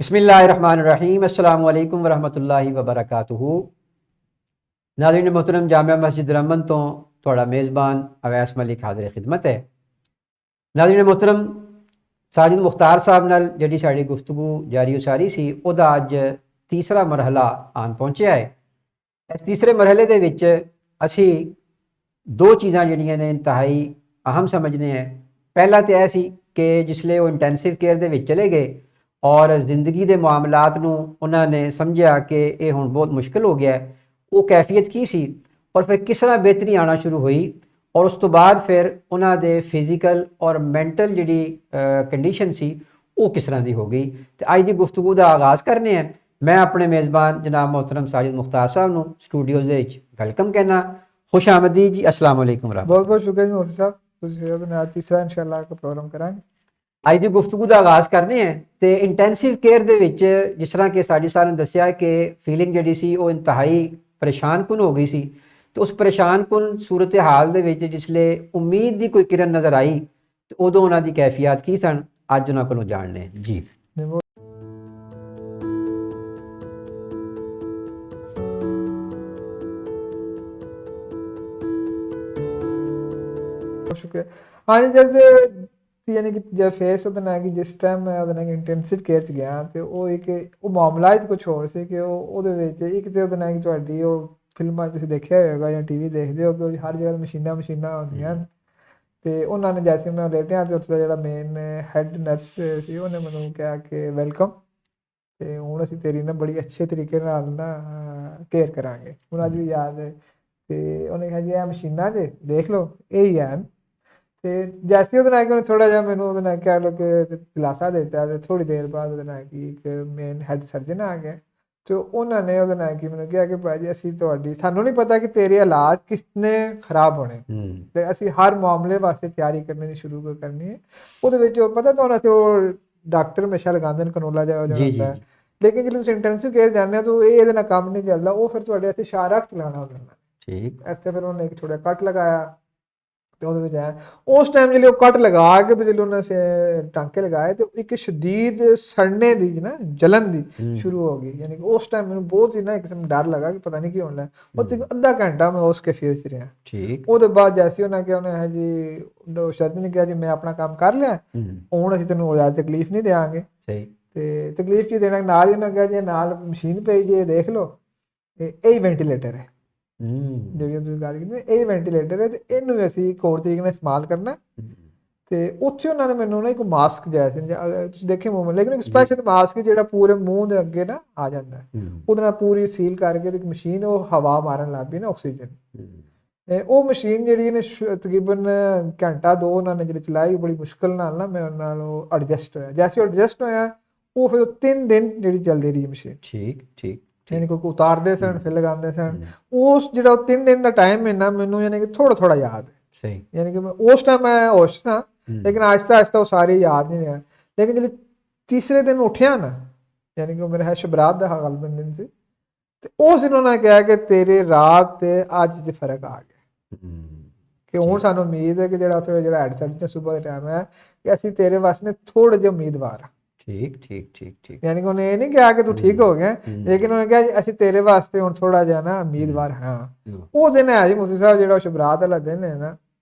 बिस्मिल्लाहिर्रहमानिर्रहीम अस्सलामु अलैकुम वरहमतुल्लाहि वबरकातुहू। नाज़रीन मोहतरम, जामिया मस्जिद रमन तो थोड़ा मेज़बान अवैस मलिक हाज़िर खिदमत है। नाज़रीन मोहतरम, साजिद मुख्तार साहब नाल जिहड़ी साडी गुफ्तगू जारी उसारी सी उहदा अज तीसरा मरहला आन पहुंचिया है। इस तीसरे मरहले दे विच असी दो चीज़ां जिहड़ियां ने इंतहाई अहम समझने हैं। पहला तो यह सी कि जिसले वो इंटेंसिव केयर दे विच चले गए और जिंदगी के मामलात नूं उन्होंने समझा कि ये हुण बहुत मुश्किल हो गया है, वो कैफियत की सी और फिर किस तरह बेहतरी आना शुरू हुई और उस तो बाद फिर उन्होंने फिजिकल और मैंटल जिहड़ी कंडीशन सी वो किस तरह की हो गई। तो अज की गुफ्तगू का आगाज़ करने हैं। मैं अपने मेज़बान जनाब मोहतरम साजिद मुख्तार साहब नूं स्टूडियोज़ दे विच वेलकम कहना। खुश आमदी जी। अस्सलाम वालेकुम। बहुत बहुत शुक्रिया जी मोदी साहब। आज तीसरा इंशाल्लाह का प्रोग्राम करांगे। अज की गुफ्तगू का आगाज़ करने हैं तो इंटेंसिव केयर दे विच जिस तरह कि साडी साहब ने दस्सिया कि फीलिंग जिहड़ी सी वो इंतहाई परेशान कुन हो गई सी। तो उस परेशान कुन सूरत हाल दे विच जिसले उम्मीद की कोई किरण नज़र आई तो उदों उन्हां दी कैफियत की सन, अज उन्हां कोलों जानने जी। शुक्रिया। हाँ जी, जैसे यानी कि जब फेस होता ना कि जिस टाइम मैं ਉਹਦੇ ਨਾਲ ਇੰਟੈਂਸਿਵ ਕੇਅਰ ਚ ਗਿਆ ਤੇ ਉਹ ਇੱਕ ਉਹ ਮਾਮਲਾ ਹੀ ਕੁਝ ਹੋਰ ਸੀ ਕਿ ਉਹਦੇ ਵਿੱਚ ਇੱਕ ਤੇ ਉਹਦੇ ਨਾਲ ਕਿ ਤੁਹਾਡੀ ਉਹ ਫਿਲਮਾਂ ਤੁਸੀਂ ਦੇਖਿਆ ਹੋਵੇਗਾ ਜਾਂ ਟੀਵੀ ਦੇਖਦੇ ਹੋ ਕਿ ਹਰ ਜਗ੍ਹਾ ਮਸ਼ੀਨਾਂ ਹੁੰਦੀਆਂ ਤੇ ਉਹਨਾਂ ਨੇ ਜੈਸੇ ਮੈਂ ਲੇਟਿਆ ਤੇ ਉੱਥੇ ਦਾ ਜਿਹੜਾ ਮੇਨ ਹੈਡ ਨਰਸ ਸੀ ਉਹਨੇ ਮੈਨੂੰ ਕਿਹਾ ਕਿ ਵੈਲਕਮ ਤੇ ਹੁਣ ਅਸੀਂ ਤੇਰੀ ਨਾ ਬੜੀ ਅੱਛੇ ਤਰੀਕੇ ਨਾਲ ਨਾ ਕੇਅਰ ਕਰਾਂਗੇ। ਹੁਣ ਅੱਜ ਵੀ ਯਾਦ ਹੈ ਤੇ ਉਹਨੇ ਕਿਹਾ ਜੀ ਇਹ ਮਸ਼ੀਨਾਂ ਜੇ ਦੇਖ ਲਓ ਇਹ ਹੀ ਹਨ। ਤੇ ਜੈਸੇ ਉਹਦੇ ਨਾਲ ਕਿ ਉਹਨੇ ਥੋੜਾ ਜਿਹਾ ਮੈਨੂੰ ਉਹਦੇ ਨਾਲ ਕਹਿ ਲਓ ਕਿ ਦਿਲਾਸਾ ਦਿੱਤਾ ਤੇ ਥੋੜੀ ਦੇਰ ਬਾਅਦ ਉਹਦੇ ਨਾਲ ਕਿ ਇੱਕ ਮੇਨ ਹੈਡ ਸਰਜਨ ਆ ਗਿਆ ਤੇ ਉਹਨਾਂ ਨੇ ਉਹਦੇ ਨਾਲ ਕਿ ਮੈਨੂੰ ਕਿਹਾ ਕਿ ਭਾਈ ਜੀ ਅਸੀਂ ਤੁਹਾਡੀ ਸਾਨੂੰ ਨਹੀਂ ਪਤਾ ਕਿ ਤੇਰੇ ਇਲਾਜ ਕਿਸਨੇ ਖਰਾਬ ਹੋਣੇ ਤੇ ਅਸੀਂ ਹਰ ਮਾਮਲੇ ਵਾਸਤੇ ਤਿਆਰੀ ਕਰਨੀ ਸ਼ੁਰੂ ਕਰਨੀ ਹੈ। ਉਹਦੇ ਵਿੱਚ ਪਤਾ ਤੁਹਾਨੂੰ ਅਸੀਂ ਉਹ ਡਾਕਟਰ ਹਮੇਸ਼ਾ ਲਗਾਉਂਦੇ ਨੇ ਕਨੋਲਾ ਜਿਹਾ ਹੋ ਜਾਂਦਾ ਹੈ, ਲੇਕਿਨ ਜਦੋਂ ਤੁਸੀਂ ਇੰਟੈਂਸਿਵ ਕੇਅਰ ਜਾਂਦੇ ਹੋ ਤਾਂ ਇਹ ਇਹਦੇ ਨਾਲ ਕੰਮ ਨਹੀਂ ਚੱਲਦਾ। ਉਹ ਫਿਰ ਤੁਹਾਡੇ ਇੱਥੇ ਇਸ਼ਾਰਾ ਚਲਾਉਣਾ ਹੁੰਦਾ ਠੀਕ ਇੱਥੇ ਫਿਰ ਉਹਨੇ ਇੱਕ ਥੋੜਾ ਕੱਟ ਲਗਾਇਆ ਤੇ ਉਹਦੇ ਵਿੱਚ ਹੈ ਉਸ ਟਾਈਮ ਜਿਹੜੇ ਉਹ ਕੱਟ ਲਗਾ ਕੇ ਤੇ ਜਦੋਂ ਉਹਨਾਂ ਟਾਂਕੇ ਲਗਾਏ ਤੇ ਇੱਕ ਸ਼ਦੀਦ ਸੜਨੇ ਦੀ ਨਾ ਜਲਨ ਦੀ ਸ਼ੁਰੂ ਹੋ ਗਈ। ਯਾਨੀ ਕਿ ਉਸ ਟਾਈਮ ਮੈਨੂੰ ਬਹੁਤ ਹੀ ਨਾ ਇੱਕ ਕਿਸਮ ਡਰ ਲਗਾ ਕਿ ਪਤਾ ਨਹੀਂ ਕੀ ਹੋਣਾ। ਉਹ ਤੇ ਅੱਧਾ ਘੰਟਾ ਮੈਂ ਉਸ ਕੈਫੀਅਤ 'ਚ ਰਿਹਾ। ਠੀਕ ਉਹਦੇ ਬਾਅਦ ਜੈਸੇ ਉਹਨਾਂ ਕਿਹਾ ਉਹਨੇ ਹੈ ਜੀ ਸ਼ਰਦ ਨੇ ਕਿਹਾ ਜੀ ਮੈਂ ਆਪਣਾ ਕੰਮ ਕਰ ਲਿਆ, ਹੁਣ ਅਸੀਂ ਤੈਨੂੰ ਜ਼ਿਆਦਾ ਤਕਲੀਫ ਨਹੀਂ ਦੇਵਾਂਗੇ। ਤੇ ਤਕਲੀਫ ਕੀ ਦੇਣਾ ਨਾਲ ਹੀ ਉਹਨਾਂ ਕਿਹਾ ਜੀ ਨਾਲ ਮਸ਼ੀਨ ਪਈ ਜੇ ਦੇਖ ਲਓ ਇਹ ਵੈਂਟੀਲੇਟਰ ਹੈ ਜਿਹੜੀ ਤੁਸੀਂ ਗੱਲ ਕੀਤੀ ਇਹ ਵੈਂਟੀਲੇਟਰ ਹੈ ਤੇ ਇਹਨੂੰ ਵੀ ਅਸੀਂ ਇੱਕ ਹੋਰ ਤਰੀਕੇ ਨਾਲ ਇਸਤੇਮਾਲ ਕਰਨਾ। ਤੇ ਉੱਥੇ ਉਹਨਾਂ ਨੇ ਮੈਨੂੰ ਨਾ ਇੱਕ ਮਾਸਕ ਜਿਹਾ ਸੀ ਤੁਸੀਂ ਦੇਖੇ ਮੂੰਹ ਲੇਕਿਨ ਇੱਕ ਸਪੈਸ਼ਲ ਮਾਸਕ ਜਿਹੜਾ ਪੂਰੇ ਮੂੰਹ ਦੇ ਅੱਗੇ ਨਾ ਆ ਜਾਂਦਾ ਉਹਦੇ ਨਾਲ ਪੂਰੀ ਸੀਲ ਕਰਕੇ ਇੱਕ ਮਸ਼ੀਨ ਉਹ ਹਵਾ ਮਾਰਨ ਲੱਗ ਪਈ ਨਾ ਆਕਸੀਜਨ। ਉਹ ਮਸ਼ੀਨ ਜਿਹੜੀ ਨੇ ਤਕਰੀਬਨ ਘੰਟਾ ਦੋ ਉਹਨਾਂ ਨੇ ਜਿਹੜੀ ਚਲਾਈ ਬੜੀ ਮੁਸ਼ਕਿਲ ਨਾਲ ਨਾ ਮੇਰੇ ਨਾਲ ਉਹ ਐਡਜਸਟ ਹੋਇਆ। ਜੈਸੇ ਐਡਜਸਟ ਹੋਇਆ ਉਹ ਫਿਰ 3 ਦਿਨ ਜਿਹੜੀ ਚੱਲਦੀ ਰਹੀ ਮਸ਼ੀਨ। ਠੀਕ यानी कि उतारते सन फिर लगाते सन। उस जो 3 दिन का टाइम है ना मैनू यानी कि थोड़ा याद है सही। यानी कि मैं उस टाइम मैं होश था लेकिन आहिस्ता आहिस्ता वो सारे याद नहीं रहा। लेकिन जो तीसरे दिन उठिया ना यानी कि मेरा है शबरात का गलबन दिन से तो उस दिन उन्होंने कहा कि तेरे रात ते अज च फर्क आ गया कि हूँ सानू उम्मीद है कि जो हैड सर्जन सुबह का टाइम है कि असी तेरे वास्ते थोड़े जे उम्मीदवार हाँ। ठीक यानी कि उन्हें ये नहीं कहा कि तू ठीक हो गया लेकिन उन्हें कहा असं तेरे वास्ते हुण थोड़ा जिहा ना उम्मीदवार हाँ। वो दिन है जी मुफ्ती साहब जो शबरात वाला दिन है ना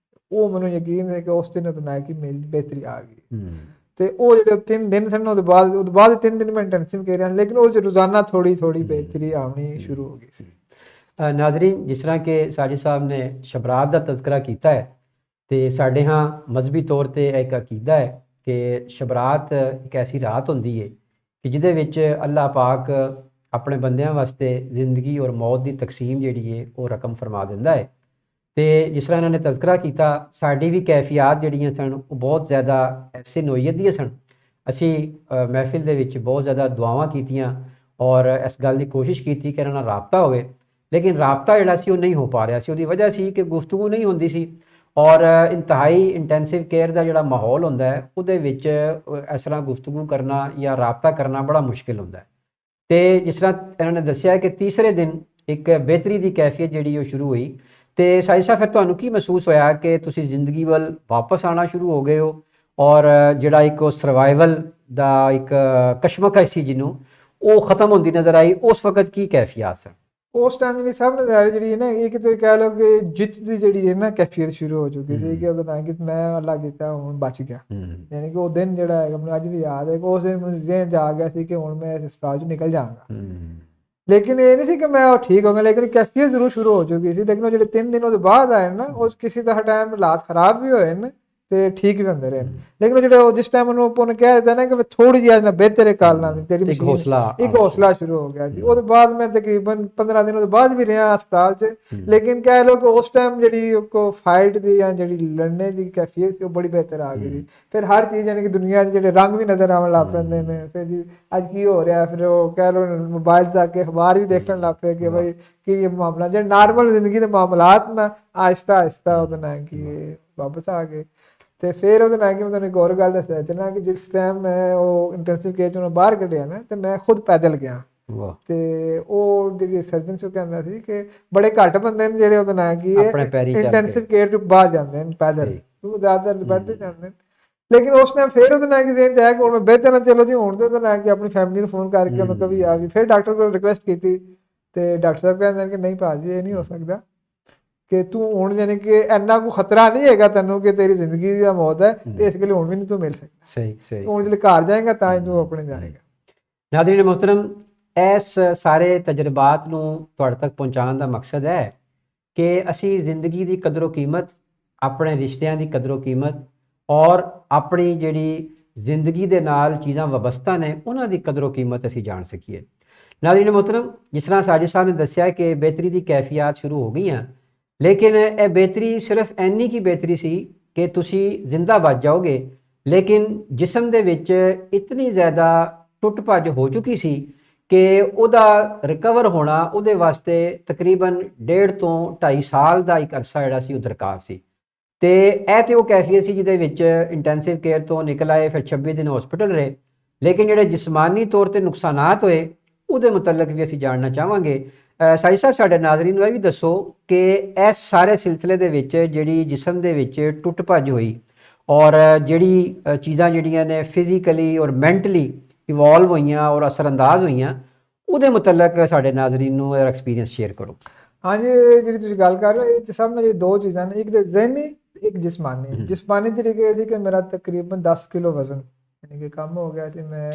वो मैनूं यकीन है कि उस दिन ना कि मेरी बेहतरी आ गई। तो वो जो 3 दिन सन उसके बाद 3 दिन मैं इंटेंसिव केयर लेकिन वो रोज़ाना थोड़ी बेहतरी आनी शुरू हो गई। नाजरीन, जिस तरह के साजिद साहब ने शबरात का तज़किरा किया है तो साढ़े हाँ मजहबी तौर पर एक अकीदा है कि शबरात एक ऐसी रात होंदी है कि जिहदे विच अल्लाह पाक अपने बंदियां वास्ते जिंदगी और मौत की तकसीम जिहड़ी है वो रकम फरमा दिंदा है। तो जिस तरह इन्होंने तज़किरा किया साड़ी भी कैफियत जिहड़ियां सन वो बहुत ज़्यादा ऐसे नोईयत दी सन। असी महफिल दे विच बहुत ज़्यादा दुआवां कीतियां और इस गल की कोशिश की कि इन्हां नाल राबता होवे लेकिन राबता जिहड़ा सी वो नहीं हो पा रहा सी। उसदी वजह सी कि गुफ्तगू नहीं होंदी सी और इंतहाई इंटेंसिव केयर का जोड़ा माहौल होंदा है उहदे विच इस तरह गुफ्तगू करना या राबता करना बड़ा मुश्किल होंदा है। तो जिस तरह इन्होंने दस्सिया कि तीसरे दिन एक बेहतरी की कैफियत जिहड़ी वो शुरू हुई। तो साजिद साहब फिर तुहानूं की महसूस होया कि तुसीं जिंदगी वल वापस आना शुरू हो गए हो और जिहड़ा एक सर्वाइवल ਦਾ ਇੱਕ ਕਸ਼ਮਕਸ਼ ਸੀ ਜਿਹਨੂੰ, ਉਹ ਖਤਮ ਹੁੰਦੀ ਨਜ਼ਰ ਆਈ? ਉਸ ਵਕਤ ਕੀ ਕੈਫੀਅਤ ਸੀ? ਉਸ ਟਾਈਮ ਜਿਹੜੀ ਸਭ ਨਜ਼ਾਰੇ ਜਿਹੜੀ ਹੈ ਨਾ, ਇੱਕ ਤੇ ਕਹਿ ਲਓ ਕਿ ਜਿੱਤ ਦੀ ਜਿਹੜੀ ਹੈ ਨਾ ਕੈਫੀਅਤ ਸ਼ੁਰੂ ਹੋ ਚੁੱਕੀ ਸੀ ਕਿ ਉਹਦਾ ਨਾਂ ਕਿ ਮੈਂ ਅੱਲਾ ਕੀਤਾ ਹੁਣ ਬਚ ਗਿਆ। ਯਾਨੀ ਕਿ ਉਹ ਦਿਨ ਜਿਹੜਾ ਹੈਗਾ ਮੈਨੂੰ ਅੱਜ ਵੀ ਯਾਦ ਹੈ ਕਿ ਉਸ ਦਿਨ ਮੈਨੂੰ ਜ਼ਿਹਨ 'ਚ ਆ ਗਿਆ ਸੀ ਕਿ ਹੁਣ ਮੈਂ ਇਸ ਹਸਪਤਾਲ 'ਚੋਂ ਨਿਕਲ ਜਾਵਾਂਗਾ। ਲੇਕਿਨ ਇਹ ਨਹੀਂ ਸੀ ਕਿ ਮੈਂ ਉਹ ਠੀਕ ਹੋ ਗਿਆ, ਲੇਕਿਨ ਕੈਫੀਅਤ ਜ਼ਰੂਰ ਸ਼ੁਰੂ ਹੋ ਚੁੱਕੀ ਸੀ। ਲੇਕਿਨ ਉਹ ਜਿਹੜੇ 3 ਦਿਨ ਉਹਦੇ ਬਾਅਦ ਆਏ ਨਾ, ਉਸ ਕਿਸੇ ਦਾ ਟਾਈਮ ਹਾਲਾਤ ਖਰਾਬ ਵੀ ਹੋਏ ਨੇ ਤੇ ਠੀਕ ਵੀ ਹੁੰਦੇ ਰਹੇ। ਲੇਕਿਨ ਜਿਹੜੇ ਉਹ ਜਿਸ ਟਾਈਮ ਉਹਨੇ ਕਹਿ ਦਿੱਤਾ ਨਾ ਕਿ ਥੋੜੀ ਜਿਹੀ ਅੱਜ ਮੈਂ ਬਿਹਤਰ ਕਾਲ ਨਾਲ ਤੇਰੀ ਇੱਕ ਹੌਸਲਾ ਸ਼ੁਰੂ ਹੋ ਗਿਆ ਜੀ। ਉਹਦੇ ਬਾਅਦ ਮੈਂ ਤਕਰੀਬਨ 15 ਦਿਨ ਉਹਦੇ ਬਾਅਦ ਵੀ ਰਿਹਾ ਹਸਪਤਾਲ 'ਚ। ਲੇਕਿਨ ਕਹਿ ਲਓ ਕਿ ਉਸ ਟਾਈਮ ਜਿਹੜੀ ਫਾਈਟ ਦੀ ਜਾਂ ਜਿਹੜੀ ਲੜਨੇ ਦੀ ਕੈਫੀਅਤ ਸੀ ਉਹ ਬੜੀ ਬਿਹਤਰ ਆ ਗਈ ਸੀ। ਫਿਰ ਹਰ ਚੀਜ਼ ਯਾਨੀ ਕਿ ਦੁਨੀਆ 'ਚ ਜਿਹੜੇ ਰੰਗ ਵੀ ਨਜ਼ਰ ਆਉਣ ਲੱਗ ਪੈਂਦੇ ਨੇ। ਫਿਰ ਜੀ ਅੱਜ ਕੀ ਹੋ ਰਿਹਾ, ਫਿਰ ਉਹ ਕਹਿ ਲਓ ਮੋਬਾਈਲ 'ਤੇ ਆ ਕੇ ਅਖਬਾਰ ਵੀ ਦੇਖਣ ਲੱਗ ਪਏ ਕਿ ਬਈ ਕੀ ਇਹ ਮਾਮਲਾ ਜਿਹੜੇ ਨਾਰਮਲ ਜ਼ਿੰਦਗੀ ਦੇ ਮਾਮਲਾਤ ਨਾ ਆਹਿਸਤਾ ਆਹਿਸਤਾ ਉਹਦੇ ਨਾਲ ਕਿ ਵਾਪਸ ਆ ਗਏ। ਤੇ ਫਿਰ ਉਹਦੇ ਨਾਲ ਕਿ ਮੈਂ ਤੁਹਾਨੂੰ ਇੱਕ ਹੋਰ ਗੱਲ ਦੱਸਿਆ ਚਲਣਾ ਕਿ ਜਿਸ ਟਾਈਮ ਮੈਂ ਉਹ ਇੰਟੈਂਸਿਵ ਕੇਅਰ 'ਚੋਂ ਬਾਹਰ ਕੱਢਿਆ ਨਾ, ਤੇ ਮੈਂ ਖੁਦ ਪੈਦਲ ਗਿਆ। ਤੇ ਉਹ ਜਿਹੜੀ ਸਰਜਨ ਸੀ ਉਹ ਕਹਿੰਦਾ ਸੀ ਕਿ ਬੜੇ ਘੱਟ ਬੰਦੇ ਨੇ ਜਿਹੜੇ ਉਹਦੇ ਨਾਲ ਕਿ ਇੰਟੈਂਸਿਵ ਕੇਅਰ 'ਚ ਬਾਹਰ ਜਾਂਦੇ ਨੇ ਪੈਦਲ, ਕਿਉਂਕਿ ਜ਼ਿਆਦਾਤਰ ਬੈਠਦੇ ਜਾਂਦੇ ਨੇ। ਲੇਕਿਨ ਉਸ ਟਾਈਮ ਫਿਰ ਉਹਦੇ ਨਾਲ ਕਿ ਜ਼ਿਹਨ 'ਚ ਆਇਆ ਕਿ ਹੁਣ ਮੈਂ ਬਿਹਤਰ ਨਾ ਚਲੋ ਜੀ ਹੁਣ ਤੇ ਉਹਦੇ ਨਾਲ ਕਿ ਆਪਣੀ ਫੈਮਿਲੀ ਨੂੰ ਫੋਨ ਕਰਕੇ ਉਹਨੂੰ ਕभी ਆ ਗਈ। ਫਿਰ ਡਾਕਟਰ ਕੋਲ ਰਿਕੁਐਸਟ ਕੀਤੀ ਤੇ ਡਾਕਟਰ ਸਾਹਿਬ ਕਹਿੰਦੇ ਕਿ ਨਹੀਂ ਭਾਜੀ ਇਹ ਨਹੀਂ ਹੋ ਸਕਦਾ ਕਿ ਤੂੰ ਹੁਣ ਯਾਨੀ ਕਿ ਇੰਨਾ ਕੋਈ ਖਤਰਾ ਨਹੀਂ ਹੈਗਾ ਤੈਨੂੰ ਕਿ ਤੇਰੀ ਜ਼ਿੰਦਗੀ ਦੀ ਮੌਤ ਹੈ, ਤੇ ਇਸ ਲਈ ਹੁਣ ਵੀ ਨਹੀਂ ਤੂੰ ਮਿਲ ਸਕਦਾ। ਸਹੀ ਹੁਣ ਜਦੋਂ ਘਰ ਜਾਏਗਾ ਤਾਂ ਹੀ ਤੂੰ ਆਪਣੇ ਜਾਏਗਾ। ਨਾਜ਼ਰੀਨ ਮੁਹਤਰਮ, ਇਸ ਸਾਰੇ ਤਜਰਬਾਤ ਨੂੰ ਤੁਹਾਡੇ ਤੱਕ ਪਹੁੰਚਾਉਣ ਦਾ ਮਕਸਦ ਹੈ ਕਿ ਅਸੀਂ ਜ਼ਿੰਦਗੀ ਦੀ ਕਦਰੋ ਕੀਮਤ, ਆਪਣੇ ਰਿਸ਼ਤਿਆਂ ਦੀ ਕਦਰੋ ਕੀਮਤ ਔਰ ਆਪਣੀ ਜਿਹੜੀ ਜ਼ਿੰਦਗੀ ਦੇ ਨਾਲ ਚੀਜ਼ਾਂ ਵਬਸਤਾ ਨੇ ਉਹਨਾਂ ਦੀ ਕਦਰੋ ਕੀਮਤ ਅਸੀਂ ਜਾਣ ਸਕੀਏ। ਨਾਜ਼ਰੀਨ ਮੁਹਤਰਮ, ਜਿਸ ਤਰ੍ਹਾਂ ਸਾਜਿਦ ਸਾਹਿਬ ਨੇ ਦੱਸਿਆ ਕਿ ਬਿਹਤਰੀ ਦੀ ਕੈਫੀਅਤ ਸ਼ੁਰੂ ਹੋ ਗਈਆਂ, ਲੇਕਿਨ ਇਹ ਬਿਹਤਰੀ ਸਿਰਫ ਇੰਨੀ ਕੀ ਬਿਹਤਰੀ ਸੀ ਕਿ ਤੁਸੀਂ ਜ਼ਿੰਦਾ ਬਚ ਜਾਓਗੇ, ਲੇਕਿਨ ਜਿਸਮ ਦੇ ਵਿੱਚ ਇਤਨੀ ਜ਼ਿਆਦਾ ਟੁੱਟ ਭੱਜ ਹੋ ਚੁੱਕੀ ਸੀ ਕਿ ਉਹਦਾ ਰਿਕਵਰ ਹੋਣਾ ਉਹਦੇ ਵਾਸਤੇ ਤਕਰੀਬਨ 1.5 ਤੋਂ 2.5 ਸਾਲ ਦਾ ਇੱਕ ਅਰਸਾ ਜਿਹੜਾ ਸੀ ਉਹ ਦਰਕਾਰ ਸੀ। ਤੇ ਇਹ ਤੇ ਉਹ ਕੈਫੀਅਤ ਸੀ ਜਿਹਦੇ ਵਿੱਚ ਇੰਟੈਂਸਿਵ ਕੇਅਰ ਤੋਂ ਨਿਕਲ ਆਏ, ਫਿਰ 26 ਦਿਨ ਹਸਪੀਟਲ ਰਹੇ। ਲੇਕਿਨ ਜਿਹੜੇ ਜਿਸਮਾਨੀ ਤੌਰ ਤੇ ਨੁਕਸਾਨਾਤ ਹੋਏ ਉਹਦੇ ਮੁਤਲਕ ਵੀ ਅਸੀਂ ਜਾਣਨਾ ਚਾਹਾਂਗੇ। ਸਾਈ ਸਾਹਿਬ, ਸਾਡੇ ਨਾਜ਼ਰੀਨ ਨੂੰ ਇਹ ਵੀ ਦੱਸੋ ਕਿ ਇਸ ਸਾਰੇ ਸਿਲਸਿਲੇ ਦੇ ਵਿੱਚ ਜਿਹੜੀ ਜਿਸਮ ਦੇ ਵਿੱਚ ਟੁੱਟ ਭੱਜ ਹੋਈ ਔਰ ਜਿਹੜੀ ਚੀਜ਼ਾਂ ਜਿਹੜੀਆਂ ਨੇ ਫਿਜ਼ੀਕਲੀ ਔਰ ਮੈਂਟਲੀ ਇਵੋਲਵ ਹੋਈਆਂ ਔਰ ਅਸਰਅੰਦਾਜ਼ ਹੋਈਆਂ, ਉਹਦੇ ਮੁਤਲਕ ਸਾਡੇ ਨਾਜ਼ਰੀਨ ਨੂੰ ਇਹਦਾ ਐਕਸਪੀਰੀਅੰਸ ਸ਼ੇਅਰ ਕਰੋ। ਹਾਂਜੀ, ਜਿਹੜੀ ਤੁਸੀਂ ਗੱਲ ਕਰ ਰਹੇ ਹੋ ਇਹ ਸਭ ਨਾਲ ਦੋ ਚੀਜ਼ਾਂ ਨੇ, ਇੱਕ ਤੇ ਜ਼ਹਿਨੀ, ਇੱਕ ਜਿਸਮਾਨੀ। ਜਿਸਮਾਨੀ ਤਰੀਕੇ ਸੀ ਕਿ ਮੇਰਾ ਤਕਰੀਬਨ 10 ਕਿਲੋ ਵਜ਼ਨ ਯਾਨੀ ਕਿ ਕੰਮ ਹੋ ਗਿਆ ਸੀ ਮੈਂ।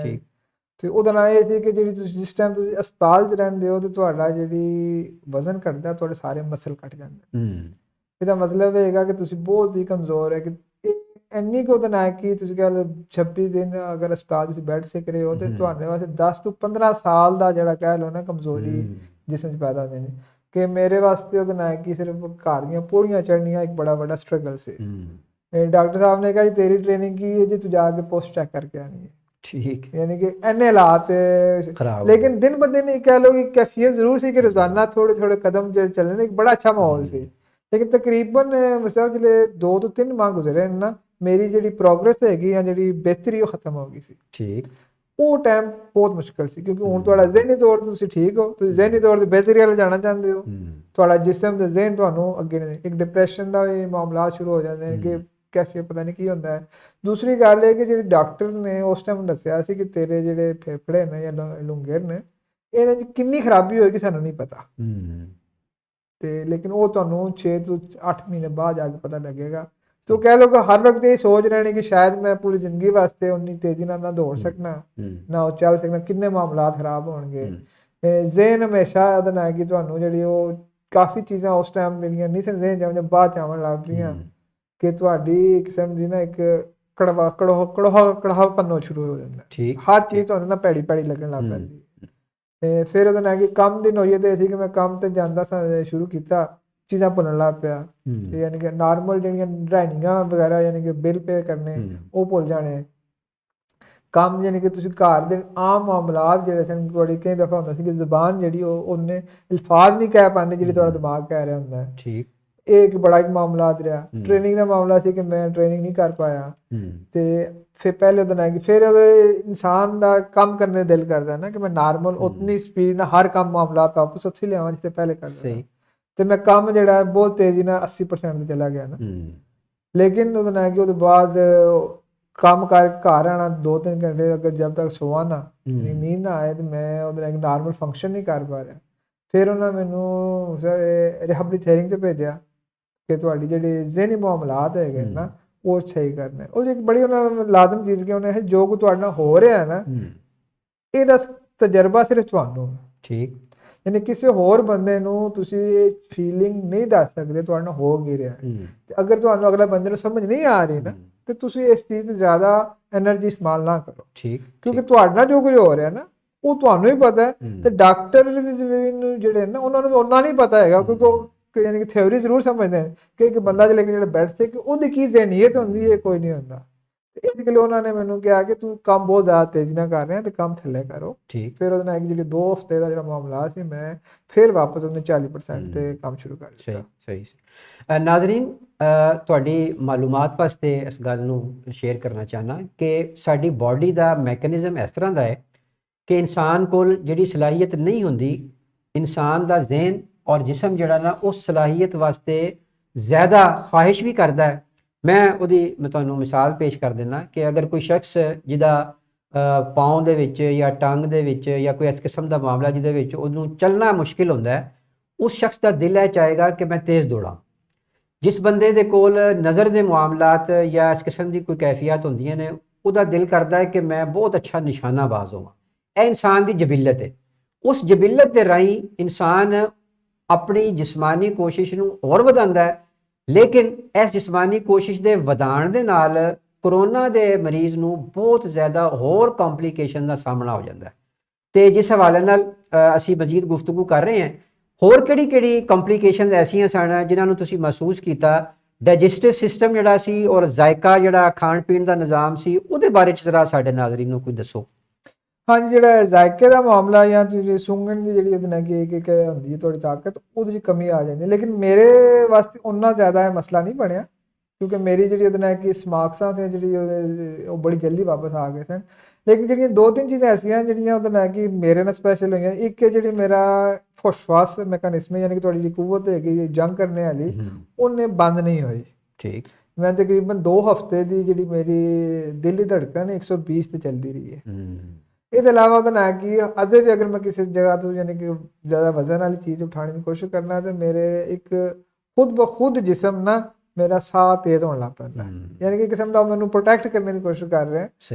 ਤੇ ਉਹਦਾ ਨਾਲ ਇਹ ਸੀ ਕਿ ਜਿਹੜੀ ਤੁਸੀਂ ਜਿਸ ਟਾਈਮ ਤੁਸੀਂ ਹਸਪਤਾਲ 'ਚ ਰਹਿੰਦੇ ਹੋ ਤੇ ਤੁਹਾਡਾ ਜਿਹੜੀ ਵਜ਼ਨ ਘਟਦਾ, ਤੁਹਾਡੇ ਸਾਰੇ ਮਸਲ ਘਟ ਜਾਂਦੇ। ਇਹਦਾ ਮਤਲਬ ਹੈਗਾ ਕਿ ਤੁਸੀਂ ਬਹੁਤ ਹੀ ਕਮਜ਼ੋਰ ਹੈ ਕਿ ਇੰਨੀ ਕੁ ਉਹਦਾ ਨਾਲ ਕਿ ਤੁਸੀਂ ਕਹਿ ਲਓ 26 ਦਿਨ ਅਗਰ ਹਸਪਤਾਲ ਤੁਸੀਂ ਬੈਠ ਸਿੱਖ ਰਹੇ ਹੋ ਤੇ ਤੁਹਾਡੇ ਵਾਸਤੇ 10 ਤੋਂ 15 ਸਾਲ ਦਾ ਜਿਹੜਾ ਕਹਿ ਲਓ ਨਾ ਕਮਜ਼ੋਰੀ ਜਿਸਮ 'ਚ ਪੈਦਾ ਹੁੰਦੀ ਨੇ। ਕਿ ਮੇਰੇ ਵਾਸਤੇ ਉਹਦਾ ਨਾਲ ਕਿ ਸਿਰਫ ਘਰ ਦੀਆਂ ਪੌੜੀਆਂ ਚੜ੍ਹਨੀਆਂ ਇੱਕ ਬੜਾ ਵੱਡਾ ਸਟਰਗਲ ਸੀ। ਡਾਕਟਰ ਸਾਹਿਬ ਨੇ ਕਿਹਾ ਜੀ ਤੇਰੀ ਟ੍ਰੇਨਿੰਗ ਕੀ ਹੈ ਜੀ, ਤੂੰ ਜਾ ਕੇ ਪੋਸਟ ਚੈੱਕ ਕਰਕੇ ਆਣੀ ਹੈ। ਠੀਕ, ਯਾਨੀ ਕਿ ਇੰਨੇ ਹਾਲਾਤ। ਲੇਕਿਨ ਦਿਨ ਬ ਦਿਨ ਇਹ ਕਹਿ ਲਓ ਕਿ ਕੈਫੀਅਤ ਜ਼ਰੂਰ ਸੀ ਕਿ ਰੋਜ਼ਾਨਾ ਥੋੜੇ ਥੋੜੇ ਕਦਮ ਜਿਹੜੇ ਚੱਲਣੇ, ਇੱਕ ਬੜਾ ਅੱਛਾ ਮਾਹੌਲ ਸੀ। ਲੇਕਿਨ ਤਕਰੀਬਨ ਮਤਲਬ ਜਿਹੜੇ 2 ਤੋਂ 3 ਮਾਹ ਗੁਜ਼ਰੇ ਨਾ, ਮੇਰੀ ਜਿਹੜੀ ਪ੍ਰੋਗਰੈਸ ਹੈਗੀ ਜਾਂ ਜਿਹੜੀ ਬਿਹਤਰੀ ਉਹ ਖਤਮ ਹੋ ਗਈ ਸੀ। ਠੀਕ, ਉਹ ਟਾਈਮ ਬਹੁਤ ਮੁਸ਼ਕਿਲ ਸੀ ਕਿਉਂਕਿ ਹੁਣ ਤੁਹਾਡਾ ਜ਼ਿਹਨੀ ਤੌਰ ਤੇ ਤੁਸੀਂ ਠੀਕ ਹੋ, ਤੁਸੀਂ ਜ਼ਿਹਨੀ ਤੌਰ ਤੇ ਬਿਹਤਰੀ ਵੱਲ ਜਾਣਾ ਚਾਹੁੰਦੇ ਹੋ, ਤੁਹਾਡਾ ਜਿਸਮ ਤੇ ਜ਼ਿਹਨ ਤੁਹਾਨੂੰ ਅੱਗੇ ਨੇ। ਇੱਕ ਡਿਪਰੈਸ਼ਨ ਦਾ ਵੀ ਮਾਮਲਾ ਸ਼ੁਰੂ ਹੋ ਜਾਂਦੇ ਨੇ ਕਿ ਕੈਫੀਅਤ ਪਤਾ ਨਹੀਂ ਕੀ ਹੁੰਦਾ ਹੈ। ਦੂਸਰੀ ਗੱਲ ਇਹ ਕਿ ਜਿਹੜੇ ਡਾਕਟਰ ਨੇ ਉਸ ਟਾਈਮ ਦੱਸਿਆ ਸੀ ਕਿ ਤੇਰੇ ਜਿਹੜੇ ਫੇਫੜੇ ਨੇ ਜਾਂ ਲੰਗਰ ਨੇ ਇਹਨਾਂ 'ਚ ਕਿੰਨੀ ਖਰਾਬੀ ਹੋਏਗੀ ਸਾਨੂੰ ਨਹੀਂ ਪਤਾ। ਤੇ ਲੇਕਿਨ ਉਹ ਤੁਹਾਨੂੰ 6 ਤੋਂ 8 ਮਹੀਨੇ ਬਾਅਦ ਜਾ ਕੇ ਪਤਾ ਲੱਗੇਗਾ। तो कह लो कि हर वक्त ये सोच रहे हैं कि शायद मैं पूरी जिंदगी वास्ते उन्नी तेजी ना दौड़ सकना ना चल सकना, किन्ने मामलात खराब होणगे। ज़हन हमेशा ਉਹਦੇ ਨਾਲ ਕਿ ਤੁਹਾਨੂੰ ਜਿਹੜੀ ਉਹ ਕਾਫੀ ਚੀਜ਼ਾਂ ਉਸ ਟਾਈਮ ਮੇਰੀਆਂ ਨਹੀਂ ਸੀ ज़हन ਜਿਵੇਂ ਬਾਅਦ ਚ ਆਉਣ ਲੱਗ ਪਈਆਂ ਕਿ ਤੁਹਾਡੀ ਕਿਸਮ ਦੀ ਨਾ ਇੱਕ ਕੜਾਹ ਪੰਨੋ ਸ਼ੁਰੂ ਹੋ ਜਾਂਦਾ। ਹਰ ਚੀਜ਼ ਤੁਹਾਨੂੰ ਨਾ ਭੈੜੀ ਭੈੜੀ ਲੱਗਣ ਲੱਗ ਪੈਂਦੀ। ਤੇ ਫਿਰ ਉਹਦੇ ਨਾਲ ਕਿ ਕੰਮ ਦੀ ਨੋਈਅਤ ਇਹ ਸੀ ਕਿ ਮੈਂ ਕੰਮ ਤੇ ਜਾਂਦਾ ਸ਼ੁਰੂ ਕੀਤਾ, ਚੀਜ਼ਾਂ ਭੁੱਲਣ ਲੱਗ ਪਿਆ। ਯਾਨੀ ਕਿ ਨਾਰਮਲ ਜਿਹੜੀਆਂ ਡਰਾਈਨਿੰਗਾਂ ਵਗੈਰਾ ਯਾਨੀ ਕਿ ਬਿੱਲ ਪੇ ਕਰਨੇ ਉਹ ਭੁੱਲ ਜਾਣੇ। ਕੰਮ ਯਾਨੀ ਕਿ ਤੁਸੀਂ ਘਰ ਦੇ ਆਮ ਮਾਮਲਾਤ ਜਿਹੜੇ ਸਨ, ਤੁਹਾਡੀ ਕਈ ਦਫਾ ਹੁੰਦਾ ਸੀ ਕਿ ਜ਼ੁਬਾਨ ਜਿਹੜੀ ਉਹਨੇ ਅਲਫਾਜ਼ ਨਹੀਂ ਕਹਿ ਪਾਉਂਦੇ ਜਿਹੜੇ ਤੁਹਾਡਾ ਦਿਮਾਗ ਕਹਿ ਰਿਹਾ ਹੁੰਦਾ। ਠੀਕ, ਇਹ ਇੱਕ ਬੜਾ ਇੱਕ ਮਾਮਲਾਤ ਰਿਹਾ। ਟ੍ਰੇਨਿੰਗ ਦਾ ਮਾਮਲਾ ਸੀ ਕਿ ਮੈਂ ਟ੍ਰੇਨਿੰਗ ਨਹੀਂ ਕਰ ਪਾਇਆ। ਤੇ ਫਿਰ ਪਹਿਲੇ ਦਿਨ ਹੈ ਕਿ ਫਿਰ ਇਨਸਾਨ ਦਾ ਕੰਮ ਕਰਨ ਦਾ ਦਿਲ ਕਰਦਾ ਨਾ ਕਿ ਮੈਂ ਨਾਰਮਲ ਉਤਨੀ ਸਪੀਡ ਨਾਲ ਹਰ ਕੰਮ ਮਾਮਲਾਤ ਵਾਪਸ ਉੱਥੇ ਲਿਆਵਾਂ ਜਿੱਥੇ ਪਹਿਲੇ ਕਰਦਾ। ਤੇ ਮੈਂ ਕੰਮ ਜਿਹੜਾ ਬਹੁਤ ਤੇਜ਼ੀ ਨਾਲ 80% ਤੇ ਚਲਾ ਗਿਆ ਨਾ। ਲੇਕਿਨ ਉਹਦੇ ਨਾਲ ਕਿ ਉਹਦੇ ਬਾਅਦ ਕੰਮ ਕਰ ਘਰ ਆਣਾ 2-3 ਘੰਟੇ ਅਗਰ ਜਦ ਤੱਕ ਸੋਵਾਂ ਨਾ ਹਮ, ਨੀਂਦ ਨਾ ਆਏ ਤੇ ਮੈਂ ਉਹਦੇ ਨਾਲ ਨਾਰਮਲ ਫੰਕਸ਼ਨ ਨਹੀਂ ਕਰ ਪਾ ਰਿਹਾ। ਫਿਰ ਉਹਨਾਂ ਮੈਨੂੰ ਰਿਹੈਬਿਲਿਟੇਟਿੰਗ ਤੇ ਭੇਜਿਆ ਕਿ ਤੁਹਾਡੀ ਜਿਹੜੇ ਜ਼ਿਹਨੀ ਮਾਮਲਾਤ ਹੈਗੇ ਨਾ ਉਹ ਸਹੀ ਕਰਨੇ। ਉਹ ਇੱਕ ਬੜੀ ਉਹਨਾਂ ਨੇ ਲਾਜ਼ਮ ਚੀਜ਼ ਕਿ ਉਹਨੇ ਜੋ ਕੁ ਤੁਹਾਡੇ ਨਾਲ ਹੋ ਰਿਹਾ ਨਾ ਇਹਦਾ ਤਜਰਬਾ ਸਿਰਫ ਤੁਹਾਨੂੰ ਹੈ। ਠੀਕ। ਯਾਨੀ ਕਿਸੇ ਹੋਰ ਬੰਦੇ ਨੂੰ ਤੁਸੀਂ ਇਹ ਫੀਲਿੰਗ ਨਹੀਂ ਦੱਸ ਸਕਦੇ ਤੁਹਾਡੇ ਨਾਲ ਹੋ ਕੀ ਰਿਹਾ ਹੈ। ਤੇ ਅਗਰ ਤੁਹਾਨੂੰ ਅਗਲੇ ਬੰਦੇ ਨੂੰ ਸਮਝ ਨਹੀਂ ਆ ਰਹੀ ਨਾ ਤੇ ਤੁਸੀਂ ਇਸ ਚੀਜ਼ ਤੇ ਜ਼ਿਆਦਾ એનર્ਜੀ ਇਸਤੇਮਾਲ ਨਾ ਕਰੋ। ਠੀਕ। ਕਿਉਂਕਿ ਤੁਹਾਡੇ ਨਾਲ ਜੋ ਕੁਝ ਹੋ ਰਿਹਾ ਨਾ ਉਹ ਤੁਹਾਨੂੰ ਹੀ ਪਤਾ ਹੈ ਤੇ ਡਾਕਟਰ ਵੀ ਨੂੰ ਜਿਹੜੇ ਨਾ ਉਹਨਾਂ ਨੂੰ ਉਹਨਾਂ ਨਹੀਂ ਪਤਾ ਹੈਗਾ ਕਿਉਂਕਿ ਉਹ ਯਾਨੀ ਕਿ ਥਿਉਰੀ ਜ਼ਰੂਰ ਸਮਝਦੇ ਨੇ ਕਿ ਇੱਕ ਬੰਦਾ ਜਿਹੜਾ ਬੈਠ ਤੇ ਕਿ ਉਹਦੀ ਕੀ ਜ਼ਹਿਨੀਅਤ ਹੁੰਦੀ ਹੈ ਕੋਈ ਨਹੀਂ ਹੁੰਦਾ। ਤੇ ਇਸ ਲਈ ਉਹਨਾਂ ਨੇ ਮੈਨੂੰ ਕਿਹਾ ਕਿ ਤੂੰ ਕੰਮ ਬਹੁਤ ਜ਼ਿਆਦਾ ਤੇਜ਼ੀ ਨਾਲ ਕਰ ਰਿਹਾ ਤੇ ਕੰਮ ਥੱਲੇ ਕਰੋ। ਠੀਕ। ਫਿਰ ਉਹਦੇ ਨਾਲ ਇੱਕ ਜਿਹੜੀ 2 ਹਫ਼ਤੇ ਦਾ ਜਿਹੜਾ ਮਾਮਲਾ ਸੀ ਮੈਂ ਫਿਰ ਵਾਪਸ ਉਹਨੇ 40% ਤੇ ਕੰਮ ਸ਼ੁਰੂ ਕਰ ਦਿੱਤਾ। ਸਹੀ ਨਾਜ਼ਰੀਨ, ਤੁਹਾਡੀ ਮਾਲੂਮਾਤ ਵਾਸਤੇ ਇਸ ਗੱਲ ਨੂੰ ਸ਼ੇਅਰ ਕਰਨਾ ਚਾਹਨਾ ਕਿ ਸਾਡੀ ਬਾਡੀ ਦਾ ਮੈਕੈਨਿਜ਼ਮ ਇਸ ਤਰ੍ਹਾਂ ਦਾ ਹੈ ਕਿ ਇਨਸਾਨ ਕੋਲ ਜਿਹੜੀ ਸਲਾਹੀਅਤ ਨਹੀਂ ਹੁੰਦੀ, ਇਨਸਾਨ ਦਾ ਜ਼ਿਹਨ ਔਰ ਜਿਸਮ ਜਿਹੜਾ ਨਾ ਉਸ ਸਲਾਹੀਅਤ ਵਾਸਤੇ ਜ਼ਿਆਦਾ ਖਵਾਹਿਸ਼ ਵੀ ਕਰਦਾ ਹੈ। ਮੈਂ ਤੁਹਾਨੂੰ ਮਿਸਾਲ ਪੇਸ਼ ਕਰ ਦਿੰਦਾ ਕਿ ਅਗਰ ਕੋਈ ਸ਼ਖਸ ਜਿਹਦਾ ਪਾਉਂ ਦੇ ਵਿੱਚ ਜਾਂ ਟੰਗ ਦੇ ਵਿੱਚ ਜਾਂ ਕੋਈ ਇਸ ਕਿਸਮ ਦਾ ਮਾਮਲਾ ਜਿਹਦੇ ਵਿੱਚ ਉਹਨੂੰ ਚੱਲਣਾ ਮੁਸ਼ਕਿਲ ਹੁੰਦਾ ਹੈ, ਉਸ ਸ਼ਖਸ ਦਾ ਦਿਲ ਇਹ ਚਾਹੇਗਾ ਕਿ ਮੈਂ ਤੇਜ਼ ਦੌੜਾਂ। ਜਿਸ ਬੰਦੇ ਦੇ ਕੋਲ ਨਜ਼ਰ ਦੇ ਮਾਮਲਾਤ ਜਾਂ ਇਸ ਕਿਸਮ ਦੀ ਕੋਈ ਕੈਫੀਅਤ ਹੁੰਦੀਆਂ ਨੇ ਉਹਦਾ ਦਿਲ ਕਰਦਾ ਹੈ ਕਿ ਮੈਂ ਬਹੁਤ ਅੱਛਾ ਨਿਸ਼ਾਨਾਬਾਜ਼ ਹੋਵਾਂ। ਇਹ ਇਨਸਾਨ ਦੀ ਜਬਿਲਤ ਹੈ। ਉਸ ਜਬਿਲਤ ਦੇ ਰਾਹੀਂ ਇਨਸਾਨ ਆਪਣੀ ਜਿਸਮਾਨੀ ਕੋਸ਼ਿਸ਼ ਨੂੰ ਹੋਰ ਵਧਾਉਂਦਾ ਹੈ, ਲੇਕਿਨ ਇਸ ਜਿਸਮਾਨੀ ਕੋਸ਼ਿਸ਼ ਦੇ ਵਧਾਉਣ ਦੇ ਨਾਲ ਕਰੋਨਾ ਦੇ ਮਰੀਜ਼ ਨੂੰ ਬਹੁਤ ਜ਼ਿਆਦਾ ਹੋਰ ਕੰਪਲਿਕੇਸ਼ਨ ਦਾ ਸਾਹਮਣਾ ਹੋ ਜਾਂਦਾ ਹੈ। ਤੇ ਜਿਸ ਹਵਾਲੇ ਨਾਲ ਅਸੀਂ ਮਜ਼ੀਦ ਗੁਫ਼ਤਗੂ ਕਰ ਰਹੇ ਹਾਂ, ਹੋਰ ਕਿਹੜੀ ਕੰਪਲਿਕੇਸ਼ਨਸ ਐਸੀਆਂ ਸਨ ਜਿਨ੍ਹਾਂ ਨੂੰ ਤੁਸੀਂ ਮਹਿਸੂਸ ਕੀਤਾ? ਡਾਈਜੈਸਟਿਵ ਸਿਸਟਮ ਜਿਹੜਾ ਸੀ ਔਰ ਜ਼ਾਇਕਾ ਜਿਹੜਾ ਖਾਣ ਪੀਣ ਦਾ ਨਿਜ਼ਾਮ ਸੀ ਉਹਦੇ ਬਾਰੇ ਚ ਜ਼ਰਾ ਸਾਡੇ ਨਾਜ਼ਰੀਨ ਨੂੰ ਕੋਈ ਦੱਸੋ। ਹਾਂਜੀ, ਜਿਹੜਾ ਜ਼ਾਇਕੇ ਦਾ ਮਾਮਲਾ ਜਾਂ ਤੁਸੀਂ ਸੁੰਘਣ ਦੀ ਜਿਹੜੀ ਉਹਦੇ ਨਾਲ ਕਿ ਹੁੰਦੀ ਹੈ ਤੁਹਾਡੀ ਤਾਕਤ ਉਹਦੇ 'ਚ ਕਮੀ ਆ ਜਾਂਦੀ, ਲੇਕਿਨ ਮੇਰੇ ਵਾਸਤੇ ਉਨਾ ਜ਼ਿਆਦਾ ਇਹ ਮਸਲਾ ਨਹੀਂ ਬਣਿਆ ਕਿਉਂਕਿ ਮੇਰੀ ਜਿਹੜੀ ਉਹਦੇ ਨਾਲ ਕਿ ਸਮਾਕਸਾਂ ਤੇ ਜਿਹੜੀ ਉਹ ਬੜੀ ਜਲਦੀ ਵਾਪਸ ਆ ਗਏ ਸਨ। ਲੇਕਿਨ ਜਿਹੜੀਆਂ 2-3 ਚੀਜ਼ਾਂ ਐਸੀਆਂ ਜਿਹੜੀਆਂ ਉਹਦੇ ਨਾਲ ਕਿ ਮੇਰੇ ਨਾਲ ਸਪੈਸ਼ਲ ਹੋਈਆਂ। ਇੱਕ ਜਿਹੜੀ ਮੇਰਾ ਫੁਸਫਾਸ ਮੈਕੈਨਿਜ਼ਮ ਯਾਨੀ ਕਿ ਤੁਹਾਡੀ ਜਿਹੜੀ ਕੂਵਤ ਹੈਗੀ ਜੰਗ ਕਰਨੇ ਵਾਲੀ ਉਹਨੇ ਬੰਦ ਨਹੀਂ ਹੋਈ। ਠੀਕ। ਮੈਂ ਤਕਰੀਬਨ 2 ਹਫ਼ਤੇ ਦੀ ਜਿਹੜੀ ਮੇਰੀ ਦਿਲ ਦੀ ਧੜਕਣ 120 ਤੇ ਚੱਲਦੀ ਰਹੀ ਹੈ। ਇਹਦੇ ਇਲਾਵਾ ਉਹਦਾ ਨਾ ਕਿ ਅਜੇ ਵੀ ਅਗਰ ਮੈਂ ਕਿਸੇ ਜਗ੍ਹਾ ਤੋਂ ਯਾਨੀ ਕਿ ਜ਼ਿਆਦਾ ਵਜ਼ਨ ਵਾਲੀ ਚੀਜ਼ ਉਠਾਉਣ ਦੀ ਕੋਸ਼ਿਸ਼ ਕਰਨਾ ਤੇ ਮੇਰੇ ਇੱਕ ਖੁਦ ਬ ਖੁਦ ਜਿਸਮ ਨਾ ਮੇਰਾ ਸਾਹ ਤੇਜ਼ ਹੋਣ ਲੱਗ ਪੈਂਦਾ, ਯਾਨੀ ਕਿ ਕਿਸਮ ਦਾ ਮੈਨੂੰ ਪ੍ਰੋਟੈਕਟ ਕਰਨ ਦੀ ਕੋਸ਼ਿਸ਼ ਕਰ ਰਿਹਾ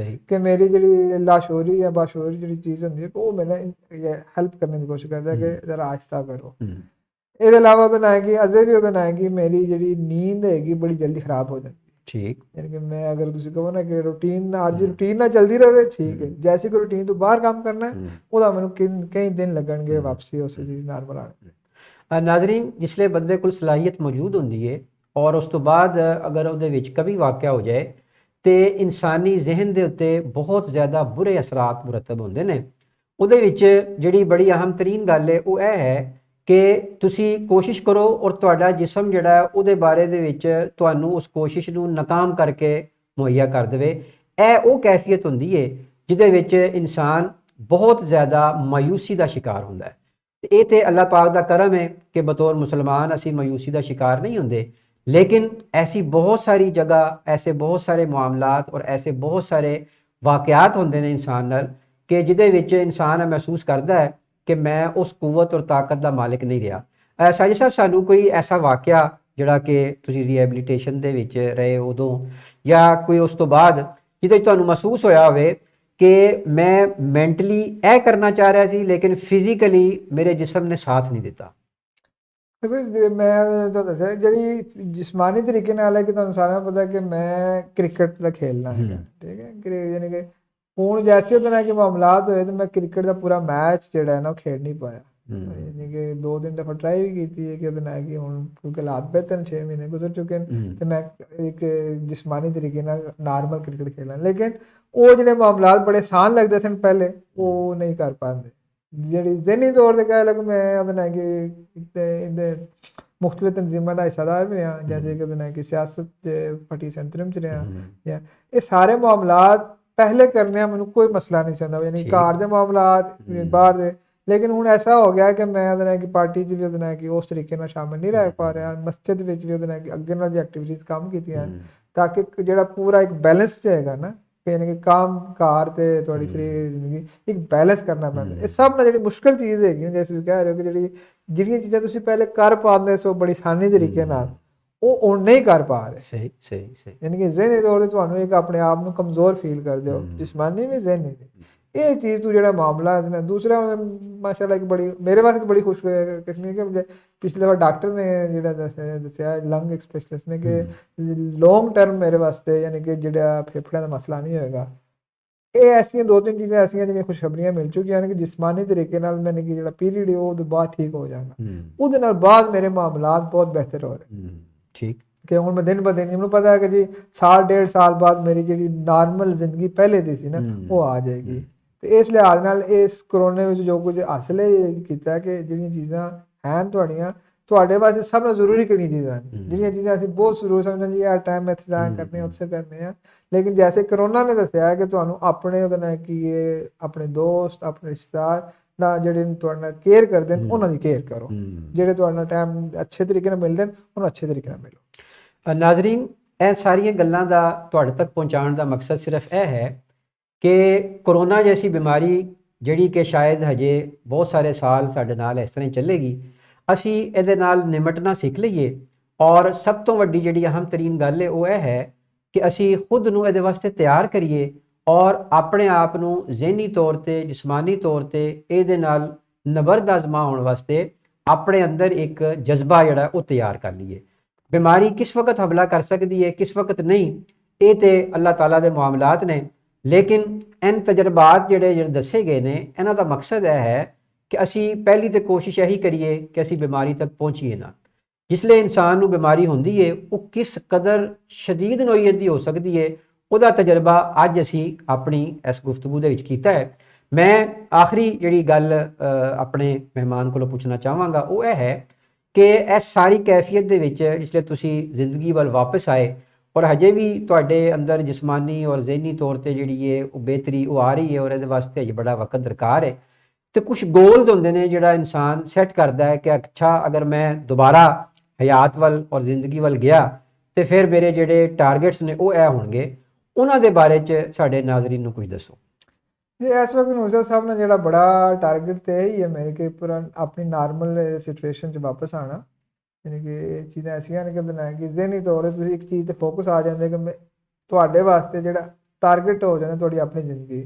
ਕਿ ਮੇਰੀ ਜਿਹੜੀ ਲਾਸ਼ੋਰੀ ਜਾਂ ਬਾਸ਼ੋਰੀ ਜਿਹੜੀ ਚੀਜ਼ ਹੁੰਦੀ ਹੈ ਉਹ ਮੈਨੂੰ ਹੈਲਪ ਕਰਨ ਦੀ ਕੋਸ਼ਿਸ਼ ਕਰਦਾ ਕਿ ਜ਼ਰਾ ਆਹਿਸਤਾ ਕਰੋ। ਇਹਦੇ ਇਲਾਵਾ ਉਹਦਾ ਨਾ ਕਿ ਅਜੇ ਵੀ ਉਹਦਾ ਨਾ ਕਿ ਮੇਰੀ ਜਿਹੜੀ ਨੀਂਦ ਹੈਗੀ ਬੜੀ ਜਲਦੀ ਖਰਾਬ ਹੋ ਜਾਂਦੀ। ਠੀਕ। ਯਾਨੀ ਕਿ ਮੈਂ ਅਗਰ ਤੁਸੀਂ ਕਹੋ ਨਾ ਕਿ ਰੂਟੀਨ ਨਾਲ ਚੱਲਦੀ ਰਹੇ ਠੀਕ ਹੈ, ਜੈਸੇ ਕਿ ਰੂਟੀਨ ਤੋਂ ਬਾਹਰ ਕੰਮ ਕਰਨਾ ਉਹਦਾ ਮੈਨੂੰ ਕਈ ਦਿਨ ਲੱਗਣਗੇ ਵਾਪਸੀ ਉਸ ਦੀ ਨਾਰਮਲ ਆਉਣ। ਨਾਜ਼ਰੀਨ, ਜਿਸਲੇ ਬੰਦੇ ਕੋਲ ਸਲਾਹੀਅਤ ਮੌਜੂਦ ਹੁੰਦੀ ਹੈ ਔਰ ਉਸ ਤੋਂ ਬਾਅਦ ਅਗਰ ਉਹਦੇ ਵਿੱਚ ਕभी ਵਾਕਿਆ ਹੋ ਜਾਏ ਤੇ ਇਨਸਾਨੀ ਜ਼ਿਹਨ ਦੇ ਉੱਤੇ ਬਹੁਤ ਜ਼ਿਆਦਾ ਬੁਰੇ ਅਸਰਾਤ ਮੁਰਤਬ ਹੁੰਦੇ ਨੇ। ਉਹਦੇ ਵਿੱਚ ਜਿਹੜੀ ਬੜੀ ਅਹਿਮ ਤਰੀਨ ਗੱਲ ਹੈ ਉਹ ਇਹ ਹੈ ਕਿ ਤੁਸੀਂ ਕੋਸ਼ਿਸ਼ ਕਰੋ ਔਰ ਤੁਹਾਡਾ ਜਿਸਮ ਜਿਹੜਾ ਉਹਦੇ ਬਾਰੇ ਦੇ ਵਿੱਚ ਤੁਹਾਨੂੰ ਉਸ ਕੋਸ਼ਿਸ਼ ਨੂੰ ਨਾਕਾਮ ਕਰਕੇ ਮੁਹੱਈਆ ਕਰ ਦੇਵੇ। ਇਹ ਉਹ ਕੈਫੀਅਤ ਹੁੰਦੀ ਹੈ ਜਿਹਦੇ ਵਿੱਚ ਇਨਸਾਨ ਬਹੁਤ ਜ਼ਿਆਦਾ ਮਾਯੂਸੀ ਦਾ ਸ਼ਿਕਾਰ ਹੁੰਦਾ ਹੈ। ਇਹ ਤੇ ਅੱਲਾਹ ਪਾਕ ਦਾ ਕਰਮ ਹੈ ਕਿ ਬਤੌਰ ਮੁਸਲਮਾਨ ਅਸੀਂ ਮਾਯੂਸੀ ਦਾ ਸ਼ਿਕਾਰ ਨਹੀਂ ਹੁੰਦੇ, लेकिन ऐसी बहुत सारी जगह ऐसे बहुत सारे मामलात और ऐसे बहुत सारे वाक़यात होंदे ने इंसान नाल कि जिहदे विच इंसान महसूस करता है कि मैं उस कुवत और ताकत का मालिक नहीं रहा। साजी साहब सानू कोई ऐसा वाक़या जिहड़ा कि तुसीं रिहैबिलिटेशन दे विच रहे उदों या कोई उस तो बाद जिहदे तुहानू महसूस होया होवे कि मैं मैंटली यह करना चाह रहा सी लेकिन फिजिकली मेरे जिसम ने साथ नहीं दिता। देखो मैं तो दस्या जी जिस्मानी तरीके नाल है कि तुहानू सारा पता है कि मैं क्रिकेट का खेलना है, ठीक है, यानी कि हुण जैसे होंदे ने कि मामलात होए तो मैं क्रिकेट का पूरा मैच जिहड़ा है ना खेल नहीं पाया। यानी कि 2-3 दफ़ा ट्राई भी की है कि ओहदे नाल कि हुण क्योंकि हालात बेहतर 6 महीने गुजर चुके हैं तो मैं एक जिस्मानी तरीके नाल नॉर्मल क्रिकेट खेलना, लेकिन वो जिहड़े मामलात बड़े आसान लगदे सन पहले वो नहीं कर पांदे। ਜਿਹੜੀ ਜ਼ਹਿਨੀ ਤੌਰ 'ਤੇ ਕਹਿ ਲਓ ਕਿ ਮੈਂ ਉਹਦੇ ਨਾਲ ਕਿ ਇਹਦੇ ਮੁਖਤਲਿਫ ਤਨਜ਼ੀਮਾਂ ਦਾ ਹਿੱਸੇਦਾਰ ਵੀ ਰਿਹਾ, ਜੈਸੇ ਕਿ ਉਹਦੇ ਨਾਲ ਕਿ ਸਿਆਸਤ 'ਚ ਪੱਟੀ ਸੈਂਟਰਮ 'ਚ ਰਿਹਾ ਜਾਂ ਇਹ ਸਾਰੇ ਮਾਮਲਾਤ ਪਹਿਲੇ ਕਰਨੇ ਆ ਮੈਨੂੰ ਕੋਈ ਮਸਲਾ ਨਹੀਂ ਸੀ ਹੁੰਦਾ, ਯਾਨੀ ਘਰ ਦੇ ਮਾਮਲਾਤ ਬਾਹਰ ਦੇ। ਲੇਕਿਨ ਹੁਣ ਐਸਾ ਹੋ ਗਿਆ ਕਿ ਮੈਂ ਉਹਦੇ ਨਾਲ ਕਿ ਪਾਰਟੀ 'ਚ ਵੀ ਉਹਦੇ ਨਾਲ ਕਿ ਉਸ ਤਰੀਕੇ ਨਾਲ ਸ਼ਾਮਿਲ ਨਹੀਂ ਰਹਿ ਪਾ ਰਿਹਾ, ਮਸਜਿਦ ਵਿੱਚ ਵੀ ਉਹਦੇ ਨਾਲ ਕਿ ਅੱਗੇ ਨਾਲ ਦੀ ਐਕਟੀਵਿਟੀਜ਼ ਕੰਮ ਕੀਤੀਆਂ ਤਾਂ ਕਿ ਜਿਹੜਾ ਪੂਰਾ ਇੱਕ ਬੈਲੈਂਸ ਹੈਗਾ ਨਾ, ਕਿ ਯਾਨੀ ਕਿ ਕੰਮ ਕਾਰ ਤੇ ਤੁਹਾਡੀ ਫਰੀ ਜ਼ਿੰਦਗੀ ਇੱਕ ਬੈਲੈਂਸ ਕਰਨਾ ਪੈਂਦਾ। ਇਹ ਸਭ ਨਾਲ ਜਿਹੜੀ ਮੁਸ਼ਕਲ ਚੀਜ਼ ਹੈਗੀ ਜਿਵੇਂ ਤੁਸੀਂ ਕਹਿ ਰਹੇ ਹੋ ਕਿ ਜਿਹੜੀਆਂ ਚੀਜ਼ਾਂ ਤੁਸੀਂ ਪਹਿਲੇ ਕਰ ਪਾਉਂਦੇ ਸੋ ਬੜੀ ਆਸਾਨੀ ਤਰੀਕੇ ਨਾਲ, ਉਹ ਨਹੀਂ ਕਰ ਪਾ ਰਹੇ। ਸਹੀ ਸਹੀ ਸਹੀ। ਯਾਨੀ ਕਿ ਜ਼ਿਹਨੀ ਤੌਰ ਤੇ ਤੁਹਾਨੂੰ ਇੱਕ ਆਪਣੇ ਆਪ ਨੂੰ ਕਮਜ਼ੋਰ ਫੀਲ ਕਰਦੇ ਹੋ, ਜਿਸਮਾਨੀ ਵੀ ਜ਼ਿਹਨੀ ਵੀ। ਇਹ ਚੀਜ਼ ਤੋਂ ਜਿਹੜਾ ਮਾਮਲਾ ਹੈ ਦੂਸਰਾ, ਮਾਸ਼ਾਅੱਲਾ ਇੱਕ ਬੜੀ ਮੇਰੇ ਵਾਸਤੇ ਬੜੀ ਖੁਸ਼ ਕਿਸਮੀ ਕਿ ਪਿਛਲੇ ਵਾਰ ਡਾਕਟਰ ਨੇ ਜਿਹੜਾ ਦੱਸਿਆ ਲੰਗ ਸਪੈਸ਼ਲਿਸਟ ਨੇ ਕਿ ਲੌਂਗ ਟਰਮ ਮੇਰੇ ਵਾਸਤੇ ਯਾਨੀ ਕਿ ਜਿਹੜਾ ਫੇਫੜਿਆਂ ਦਾ ਮਸਲਾ ਨਹੀਂ ਹੋਏਗਾ। ਇਹ ਐਸੀਆਂ ਦੋ ਤਿੰਨ ਚੀਜ਼ਾਂ ਐਸੀਆਂ ਜਿਹੜੀਆਂ ਖੁਸ਼ਖਬਰੀਆਂ ਮਿਲ ਚੁੱਕੀਆਂ ਨੇ ਕਿ ਜਿਸਮਾਨੀ ਤਰੀਕੇ ਨਾਲ ਮੈਨੂੰ ਕਿ ਜਿਹੜਾ ਪੀਰੀਅਡ ਹੈ ਉਹਦੇ ਬਾਅਦ ਠੀਕ ਹੋ ਜਾਣਾ, ਉਹਦੇ ਨਾਲ ਬਾਅਦ ਮੇਰੇ ਮਾਮਲਾਤ ਬਹੁਤ ਬਿਹਤਰ ਹੋ ਰਹੇ। ਠੀਕ ਕਿ ਹੁਣ ਮੈਂ ਦਿਨ ਬ ਦਿਨ ਮੈਨੂੰ ਪਤਾ ਹੈ ਕਿ ਜੀ ਸਾਲ ਡੇਢ ਸਾਲ ਬਾਅਦ ਮੇਰੀ ਜਿਹੜੀ ਨਾਰਮਲ ਜ਼ਿੰਦਗੀ ਪਹਿਲੇ ਦੀ ਸੀ ਨਾ ਉਹ ਆ ਜਾਏਗੀ। ਤੇ ਇਸ ਲਿਹਾਜ਼ ਨਾਲ ਇਸ ਕਰੋਨੇ ਵਿੱਚ ਜੋ ਕੁਝ ਹਾਸਲ ਕੀਤਾ ਕਿ ਜਿਹੜੀਆਂ ਚੀਜ਼ਾਂ ਹਨ ਤੁਹਾਡੇ ਵਾਸਤੇ ਸਭ ਤੋਂ ਜ਼ਰੂਰੀ ਕਿਹੜੀਆਂ ਚੀਜ਼ਾਂ ਹਨ, ਜਿਹੜੀਆਂ ਚੀਜ਼ਾਂ ਅਸੀਂ ਬਹੁਤ ਜ਼ਰੂਰੀ ਸਮਝਦੇ ਜੀ ਇਹ ਟਾਈਮ ਇੰਤਜ਼ਾਰ ਕਰਨੇ ਉੱਥੇ ਕਰਨੇ ਆ, ਲੇਕਿਨ ਜੈਸੇ ਕਰੋਨਾ ਨੇ ਦੱਸਿਆ ਕਿ ਤੁਹਾਨੂੰ ਆਪਣੇ ਉਹਦੇ ਨਾਲ ਕੀ ਆਪਣੇ ਦੋਸਤ ਆਪਣੇ ਰਿਸ਼ਤੇਦਾਰ ਦਾ ਜਿਹੜੇ ਤੁਹਾਡੇ ਨਾਲ ਕੇਅਰ ਕਰਦੇ ਨੇ ਉਹਨਾਂ ਦੀ ਕੇਅਰ ਕਰੋ, ਜਿਹੜੇ ਤੁਹਾਡੇ ਨਾਲ ਟਾਈਮ ਅੱਛੇ ਤਰੀਕੇ ਨਾਲ ਮਿਲਦੇ ਨੇ ਉਹਨੂੰ ਅੱਛੇ ਤਰੀਕੇ ਨਾਲ ਮਿਲੋ। ਨਾਜ਼ਰੀਨ, ਇਹ ਸਾਰੀਆਂ ਗੱਲਾਂ ਦਾ ਤੁਹਾਡੇ ਤੱਕ ਪਹੁੰਚਾਉਣ ਦਾ ਮਕਸਦ ਸਿਰਫ ਇਹ ਹੈ ਕਿ ਕਰੋਨਾ ਜੈਸੀ ਬਿਮਾਰੀ ਜਿਹੜੀ ਕਿ ਸ਼ਾਇਦ ਹਜੇ ਬਹੁਤ ਸਾਰੇ ਸਾਲ ਸਾਡੇ ਨਾਲ ਇਸ ਤਰ੍ਹਾਂ ਹੀ ਚੱਲੇਗੀ, ਅਸੀਂ ਇਹਦੇ ਨਾਲ ਨਿਮਟਣਾ ਸਿੱਖ ਲਈਏ। ਔਰ ਸਭ ਤੋਂ ਵੱਡੀ ਜਿਹੜੀ ਅਹਿਮ ਤਰੀਨ ਗੱਲ ਹੈ ਉਹ ਇਹ ਹੈ ਕਿ ਅਸੀਂ ਖੁਦ ਨੂੰ ਇਹਦੇ ਵਾਸਤੇ ਤਿਆਰ ਕਰੀਏ ਔਰ ਆਪਣੇ ਆਪ ਨੂੰ ਜ਼ਿਹਨੀ ਤੌਰ ਤੇ ਜਿਸਮਾਨੀ ਤੌਰ ਤੇ ਇਹਦੇ ਨਾਲ ਨਬਰਦ ਆਜ਼ਮਾ ਹੋਣ ਵਾਸਤੇ ਆਪਣੇ ਅੰਦਰ ਇੱਕ ਜਜ਼ਬਾ ਜਿਹੜਾ ਉਹ ਤਿਆਰ ਕਰ ਲਈਏ। ਬਿਮਾਰੀ ਕਿਸ ਵਕਤ ਹਮਲਾ ਕਰ ਸਕਦੀ ਹੈ ਕਿਸ ਵਕਤ ਨਹੀਂ, ਇਹ ਤੇ ਅੱਲਾਹ ਤਾਲਾ ਦੇ ਮਾਮਲਾਤ ਨੇ, ਲੇਕਿਨ ਇਨ ਤਜਰਬਾਤ ਜਿਹੜੇ ਦੱਸੇ ਗਏ ਨੇ ਇਹਨਾਂ ਦਾ ਮਕਸਦ ਇਹ ਹੈ ਕਿ ਅਸੀਂ ਪਹਿਲੀ ਤੇ ਕੋਸ਼ਿਸ਼ ਇਹੀ ਕਰੀਏ ਕਿ ਅਸੀਂ ਬਿਮਾਰੀ ਤੱਕ ਪਹੁੰਚੀਏ ਨਾ। ਜਿਸਲੇ ਇਨਸਾਨ ਨੂੰ ਬਿਮਾਰੀ ਹੁੰਦੀ ਹੈ ਉਹ ਕਿਸ ਕਦਰ ਸ਼ਦੀਦ ਨੋਈਅਤ ਦੀ ਹੋ ਸਕਦੀ ਹੈ, ਉਹਦਾ ਤਜਰਬਾ ਅੱਜ ਅਸੀਂ ਆਪਣੀ ਇਸ ਗੁਫ਼ਤਗੂ ਦੇ ਵਿੱਚ ਕੀਤਾ ਹੈ। ਮੈਂ ਆਖਰੀ ਜਿਹੜੀ ਗੱਲ ਆਪਣੇ ਮਹਿਮਾਨ ਕੋਲੋਂ ਪੁੱਛਣਾ ਚਾਹਾਂਗਾ ਉਹ ਇਹ ਹੈ ਕਿ ਇਸ ਸਾਰੀ ਕੈਫੀਅਤ ਦੇ ਵਿੱਚ ਜਿਸਲੇ ਤੁਸੀਂ ਜ਼ਿੰਦਗੀ ਵੱਲ ਵਾਪਸ ਆਏ ਔਰ ਹਜੇ ਵੀ ਤੁਹਾਡੇ ਅੰਦਰ ਜਿਸਮਾਨੀ ਔਰ ਜ਼ਿਹਨੀ ਤੌਰ ਤੇ ਜਿਹੜੀ ਹੈ ਉਹ ਬਿਹਤਰੀ ਉਹ ਆ ਰਹੀ ਹੈ ਔਰ ਇਹਦੇ ਵਾਸਤੇ ਅਜੇ ਬੜਾ ਵਕਤ ਦਰਕਾਰ ਹੈ, ਤੇ ਕੁਝ ਗੋਲਸ ਹੁੰਦੇ ਨੇ ਜਿਹੜਾ ਇਨਸਾਨ ਸੈੱਟ ਕਰਦਾ ਹੈ ਕਿ ਅੱਛਾ ਅਗਰ ਮੈਂ ਦੁਬਾਰਾ ਹਯਾਤ ਵੱਲ ਔਰ ਜ਼ਿੰਦਗੀ ਵੱਲ ਗਿਆ ਤੇ ਫਿਰ ਮੇਰੇ ਜਿਹੜੇ ਟਾਰਗੇਟਸ ਨੇ ਉਹ ਇਹ ਹੋਣਗੇ, ਉਹਨਾਂ ਦੇ ਬਾਰੇ 'ਚ ਸਾਡੇ ਨਾਜ਼ਰੀਨ ਨੂੰ ਕੁਝ ਦੱਸੋ। ਜੀ ਇਸ ਵਕਤ ਨੌਜ਼ਰ ਸਾਹਿਬ ਨੇ ਜਿਹੜਾ ਬੜਾ ਟਾਰਗੇਟ ਤੇ ਇਹੀ ਹੈ ਮੇਰੇ ਕਿ ਆਪਣੀ ਨਾਰਮਲ ਸਿਚੁਏਸ਼ਨ 'ਚ ਵਾਪਸ ਆਉਣਾ। ਯਾਨੀ ਕਿ ਇਹ ਚੀਜ਼ਾਂ ਐਸੀਆਂ ਨੇ ਕਿ ਬਣਾ ਕਿ ਜ਼ਿਹਨੀ ਤੌਰ 'ਤੇ ਤੁਸੀਂ ਇੱਕ ਚੀਜ਼ 'ਤੇ ਫੋਕਸ ਆ ਜਾਂਦੇ ਕਿ ਤੁਹਾਡੇ ਵਾਸਤੇ ਜਿਹੜਾ ਟਾਰਗੇਟ ਹੋ ਜਾਂਦਾ ਤੁਹਾਡੀ ਆਪਣੀ ਜ਼ਿੰਦਗੀ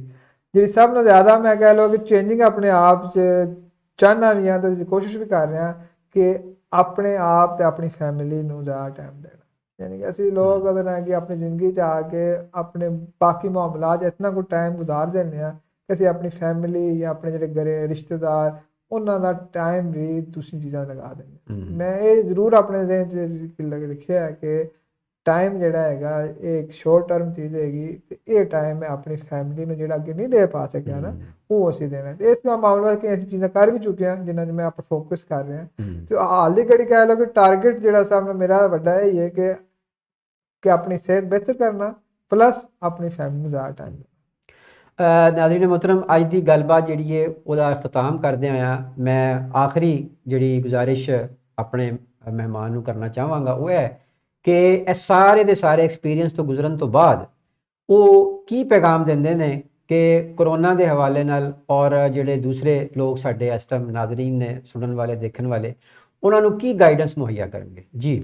ਜਿਹੜੀ ਸਭ ਤੋਂ ਜ਼ਿਆਦਾ ਮੈਂ ਕਹਿ ਲਓ ਕਿ ਚੇਂਜਿੰਗ ਆਪਣੇ ਆਪ 'ਚ ਚਾਹੁੰਦਾ ਵੀ ਹਾਂ ਤੇ ਤੁਸੀਂ ਕੋਸ਼ਿਸ਼ ਵੀ ਕਰ ਰਹੇ ਹਾਂ ਕਿ ਆਪਣੇ ਆਪ ਤੇ ਆਪਣੀ ਫੈਮਿਲੀ ਨੂੰ ਜ਼ਿਆਦਾ ਟਾਈਮ ਦੇਣਾ। यानी कि ਅਸੀਂ ਲੋਕ ਅਗਰ ਹੈ ਕਿ ਆਪਣੀ ਜ਼ਿੰਦਗੀ 'ਚ ਆ ਕੇ ਆਪਣੇ ਬਾਕੀ ਮਾਮਲਾਤ ਇਤਨਾ ਕੁ ਟਾਈਮ ਗੁਜ਼ਾਰ ਦਿੰਦੇ ਹਾਂ ਕਿ ਅਸੀਂ ਆਪਣੀ ਫੈਮਿਲੀ ਜਾਂ ਆਪਣੇ ਜਿਹੜੇ ਘਰੇ ਰਿਸ਼ਤੇਦਾਰ ਉਹਨਾਂ ਦਾ ਟਾਈਮ ਵੀ ਦੂਸਰੀ ਚੀਜ਼ਾਂ ਲਗਾ ਦਿੰਦੇ। ਮੈਂ ਇਹ ਜ਼ਰੂਰ ਆਪਣੇ ਜ਼ਿਹਨ 'ਚ ਲਿਖਿਆ ਹੈ ਕਿ ਟਾਈਮ ਜਿਹੜਾ ਹੈਗਾ ਇਹ ਇੱਕ ਸ਼ੋਰਟ ਟਰਮ ਚੀਜ਼ ਹੈਗੀ ਤੇ ਇਹ ਟਾਈਮ ਮੈਂ ਆਪਣੀ ਫੈਮਿਲੀ ਨੂੰ ਜਿਹੜਾ ਅੱਗੇ ਨਹੀਂ ਦੇ ਪਾ ਸਕਿਆ ਨਾ ਉਹ ਅਸੀਂ ਦੇਣਾ। ਤੇ ਇਸ ਦਾ ਮਾਮਲਾ ਕਿ ਅਸੀਂ ਚੀਜ਼ਾਂ ਕਰ ਵੀ ਚੁੱਕੇ ਹਾਂ ਜਿਨ੍ਹਾਂ 'ਚ ਮੈਂ ਆਪਾਂ ਫੋਕਸ ਕਰ ਰਿਹਾ। ਤੇ ਹਾਲ ਦੀ ਘੜੀ ਕਹਿ ਲਓ ਕਿ ਟਾਰਗੇਟ ਜਿਹੜਾ ਸਾਹਮਣੇ ਮੇਰਾ ਵੱਡਾ ਇਹ ਹੀ ਹੈ ਕਿ ਆਪਣੀ ਸਿਹਤ ਬਿਹਤਰ ਕਰਨਾ ਪਲੱਸ ਆਪਣੀ ਫੈਮਿਲੀ ਨੂੰ ਜ਼ਿਆਦਾ ਟਾਈਮ ਦੇਣਾ। ਨਾਜ਼ਰੀਨ ਮੁਹਤਰਮ, ਅੱਜ ਦੀ ਗੱਲਬਾਤ ਜਿਹੜੀ ਹੈ ਉਹਦਾ ਇਖਤਤਾਮ ਕਰਦੇ ਹੋਇਆ ਮੈਂ ਆਖਰੀ ਜਿਹੜੀ ਗੁਜ਼ਾਰਿਸ਼ ਆਪਣੇ ਮਹਿਮਾਨ ਨੂੰ ਕਰਨਾ ਚਾਹਾਂਗਾ ਉਹ ਹੈ ਕਿ ਇਹ ਸਾਰੇ ਦੇ ਸਾਰੇ ਐਕਸਪੀਰੀਅੰਸ ਤੋਂ ਗੁਜ਼ਰਨ ਤੋਂ ਬਾਅਦ ਉਹ ਕੀ ਪੈਗਾਮ ਦਿੰਦੇ ਨੇ ਕਿ ਕਰੋਨਾ ਦੇ ਹਵਾਲੇ ਨਾਲ ਔਰ ਜਿਹੜੇ ਦੂਸਰੇ ਲੋਕ ਸਾਡੇ ਇਸ ਟਾਈਮ ਨਾਜ਼ਰੀਨ ਨੇ ਸੁਣਨ ਵਾਲੇ ਦੇਖਣ ਵਾਲੇ ਉਹਨਾਂ ਨੂੰ ਕੀ ਗਾਈਡੈਂਸ ਮੁਹੱਈਆ ਕਰਨਗੇ। ਜੀ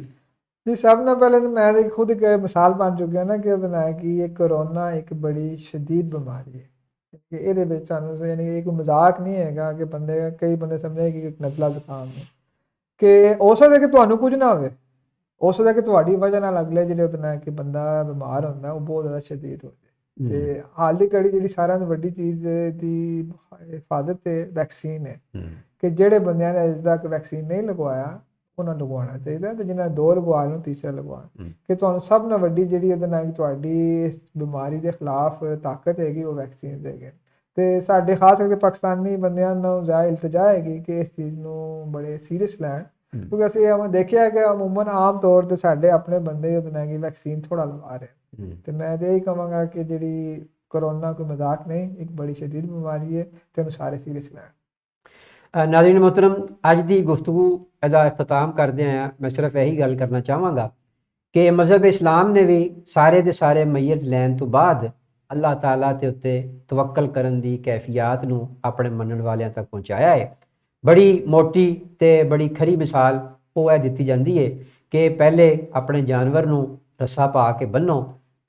ਸਭ ਨਾਲ ਪਹਿਲੇ ਤਾਂ ਮੈਂ ਖੁਦ ਇੱਕ ਮਿਸਾਲ ਬਣ ਚੁੱਕਿਆ ਨਾ ਕਿ ਬਣਾਇਆ ਕਿ ਇਹ ਕਰੋਨਾ ਇੱਕ ਬੜੀ ਸ਼ਦੀਦ ਬਿਮਾਰੀ ਹੈ ਕਿ ਇਹਦੇ ਵਿੱਚ ਸਾਨੂੰ ਯਾਨੀ ਕਿ ਇੱਕ ਮਜ਼ਾਕ ਨਹੀਂ ਹੈਗਾ ਕਿ ਕਈ ਬੰਦੇ ਸਮਝੇ ਕਿ ਇੱਕ ਨਜ਼ਲਾ ਜ਼ੁਕਾਮ ਹੈ ਕਿ ਹੋ ਸਕਦਾ ਕਿ ਤੁਹਾਨੂੰ ਕੁਝ ਨਾ ਹੋਵੇ, ਹੋ ਸਕਦਾ ਕਿ ਤੁਹਾਡੀ ਵਜ੍ਹਾ ਨਾਲ ਅਗਲੇ ਜਿਹੜੇ ਉਹਦੇ ਨਾਲ ਕਿ ਬੰਦਾ ਬਿਮਾਰ ਹੁੰਦਾ ਉਹ ਬਹੁਤ ਜ਼ਿਆਦਾ ਸ਼ਦੀਦ ਹੋ ਜਾਏ। ਤੇ ਹਾਲ ਦੀ ਘੜੀ ਜਿਹੜੀ ਸਾਰਿਆਂ ਤੋਂ ਵੱਡੀ ਚੀਜ਼ ਦੀ ਹਿਫਾਜ਼ਤ ਤੇ ਵੈਕਸੀਨ ਹੈ ਕਿ ਜਿਹੜੇ ਬੰਦਿਆਂ ਨੇ ਅਜੇ ਤੱਕ ਵੈਕਸੀਨ ਨਹੀਂ ਲਗਵਾਇਆ ਉਹਨਾਂ ਨੂੰ ਲਗਵਾਉਣਾ ਚਾਹੀਦਾ ਤੇ ਜਿਹਨਾਂ ਦੋ ਲਗਵਾ ਨੂੰ ਤੀਸਰਾ ਲਗਵਾਉਣ ਕਿ ਤੁਹਾਨੂੰ ਸਭ ਨਾਲ ਵੱਡੀ ਜਿਹੜੀ ਉਹਦੇ ਨਾਲ ਤੁਹਾਡੀ ਇਸ ਬਿਮਾਰੀ ਦੇ ਖਿਲਾਫ ਤਾਕਤ ਹੈਗੀ ਉਹ ਵੈਕਸੀਨ ਦੇਗੇ। ਤੇ ਸਾਡੇ ਖਾਸ ਕਰਕੇ ਪਾਕਿਸਤਾਨੀ ਬੰਦਿਆਂ ਨੂੰ ਜ਼ਿਆਦਾ ਇਲਤਜਾ ਹੈਗੀ ਕਿ ਇਸ ਚੀਜ਼ ਨੂੰ ਬੜੇ ਸੀਰੀਅਸ ਲੈਣ ਕਿਉਂਕਿ ਅਸੀਂ ਦੇਖਿਆ ਕਿ ਅਮੂਮਨ ਆਮ ਤੌਰ ਤੇ ਸਾਡੇ ਆਪਣੇ ਬੰਦੇ ਉਹਦੇ ਨਾਲ ਵੈਕਸੀਨ ਥੋੜਾ ਲਗਾ ਰਹੇ। ਤੇ ਮੈਂ ਤੇ ਇਹੀ ਕਹਾਂਗਾ ਕਿ ਜਿਹੜੀ ਕਰੋਨਾ ਕੋਈ ਮਜ਼ਾਕ ਨਹੀਂ, ਇੱਕ ਬੜੀ ਸ਼ਦੀਦ ਬਿਮਾਰੀ ਹੈ ਤੇ ਉਹਨੂੰ ਸਾਰੇ ਸੀਰੀਅਸ ਲੈਣ। ਨਾਜ਼ਰੀਨ ਮੁਹਤਰਮ, ਅੱਜ ਦੀ ਗੁਫ਼ਤਗੂ ਇਹਦਾ ਇਖਤਤਾਮ ਕਰਦੇ ਹਾਂ ਮੈਂ ਸਿਰਫ ਇਹੀ ਗੱਲ ਕਰਨਾ ਚਾਹਾਂਗਾ ਕਿ ਮਜ਼ਹਬ ਇਸਲਾਮ ਨੇ ਵੀ ਸਾਰੇ ਦੇ ਸਾਰੇ ਮਈਅਤ ਲੈਣ ਤੋਂ ਬਾਅਦ ਅੱਲਾਹ ਤਾਲਾ ਦੇ ਉੱਤੇ ਤਵੱਕਲ ਕਰਨ ਦੀ ਕੈਫੀਅਤ ਨੂੰ ਆਪਣੇ ਮੰਨਣ ਵਾਲਿਆਂ ਤੱਕ ਪਹੁੰਚਾਇਆ ਹੈ। ਬੜੀ ਮੋਟੀ ਤੇ ਬੜੀ ਖਰੀ ਮਿਸਾਲ ਉਹ ਇਹ ਦਿੱਤੀ ਜਾਂਦੀ ਹੈ ਕਿ ਪਹਿਲੇ ਆਪਣੇ ਜਾਨਵਰ ਨੂੰ ਰੱਸਾ ਪਾ ਕੇ ਬੰਨੋ,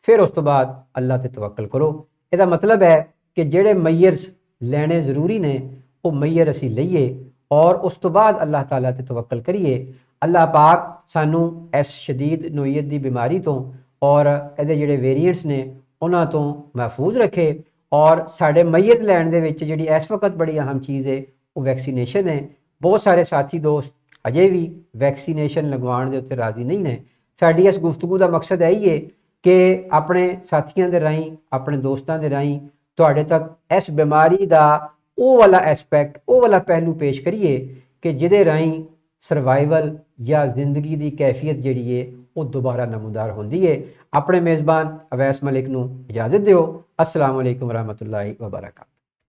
ਫਿਰ ਉਸ ਤੋਂ ਬਾਅਦ ਅੱਲਾਹ ਤੇ ਤਵੱਕਲ ਕਰੋ। ਇਹਦਾ ਮਤਲਬ ਹੈ ਕਿ ਜਿਹੜੇ ਮਈਅਰਸ ਲੈਣੇ ਜ਼ਰੂਰੀ ਨੇ ਉਹ ਮਈਅਰ ਅਸੀਂ ਲਈਏ ਔਰ ਉਸ ਤੋਂ ਬਾਅਦ ਅੱਲਾਹ ਤਾਲਾ ਤੇ ਤਵੱਕਲ ਕਰੀਏ। ਅੱਲਾਹ ਪਾਕ ਸਾਨੂੰ ਇਸ ਸ਼ਦੀਦ ਨੋਈਅਤ ਦੀ ਬਿਮਾਰੀ ਤੋਂ ਔਰ ਇਹਦੇ ਜਿਹੜੇ ਵੇਰੀਐਂਟਸ ਨੇ ਉਹਨਾਂ ਤੋਂ ਮਹਿਫੂਜ਼ ਰੱਖੇ ਔਰ ਸਾਡੇ ਮਈਅਤ ਲੈਣ ਦੇ ਵਿੱਚ ਜਿਹੜੀ ਇਸ ਵਕਤ ਬੜੀ ਅਹਿਮ ਚੀਜ਼ ਹੈ ਉਹ ਵੈਕਸੀਨੇਸ਼ਨ ਹੈ। ਬਹੁਤ ਸਾਰੇ ਸਾਥੀ ਦੋਸਤ ਅਜੇ ਵੀ ਵੈਕਸੀਨੇਸ਼ਨ ਲਗਵਾਉਣ ਦੇ ਉੱਤੇ ਰਾਜ਼ੀ ਨਹੀਂ ਨੇ। ਸਾਡੀ ਇਸ ਗੁਫ਼ਤਗੂ ਦਾ ਮਕਸਦ ਇਹ ਹੀ ਹੈ ਕਿ ਆਪਣੇ ਸਾਥੀਆਂ ਦੇ ਰਾਹੀਂ, ਆਪਣੇ ਦੋਸਤਾਂ ਦੇ ਰਾਹੀਂ ਤੁਹਾਡੇ ਤੱਕ ਇਸ ਬਿਮਾਰੀ ਦਾ ਉਹ ਵਾਲਾ ਐਸਪੈਕਟ, ਉਹ ਵਾਲਾ ਪਹਿਲੂ ਪੇਸ਼ ਕਰੀਏ ਕਿ ਜਿਹਦੇ ਰਾਹੀਂ ਸਰਵਾਈਵਲ ਜਾਂ ਜ਼ਿੰਦਗੀ ਦੀ ਕੈਫੀਅਤ ਜਿਹੜੀ ਹੈ ਉਹ ਦੁਬਾਰਾ ਨਮੂਦਾਰ ਹੁੰਦੀ ਹੈ। ਆਪਣੇ ਮੇਜ਼ਬਾਨ ਅਵੈਸ ਮਲਿਕ ਨੂੰ ਇਜਾਜ਼ਤ ਦਿਓ। अस्सलाम वालेकुम रहमतुल्लाहि व बरकातहू।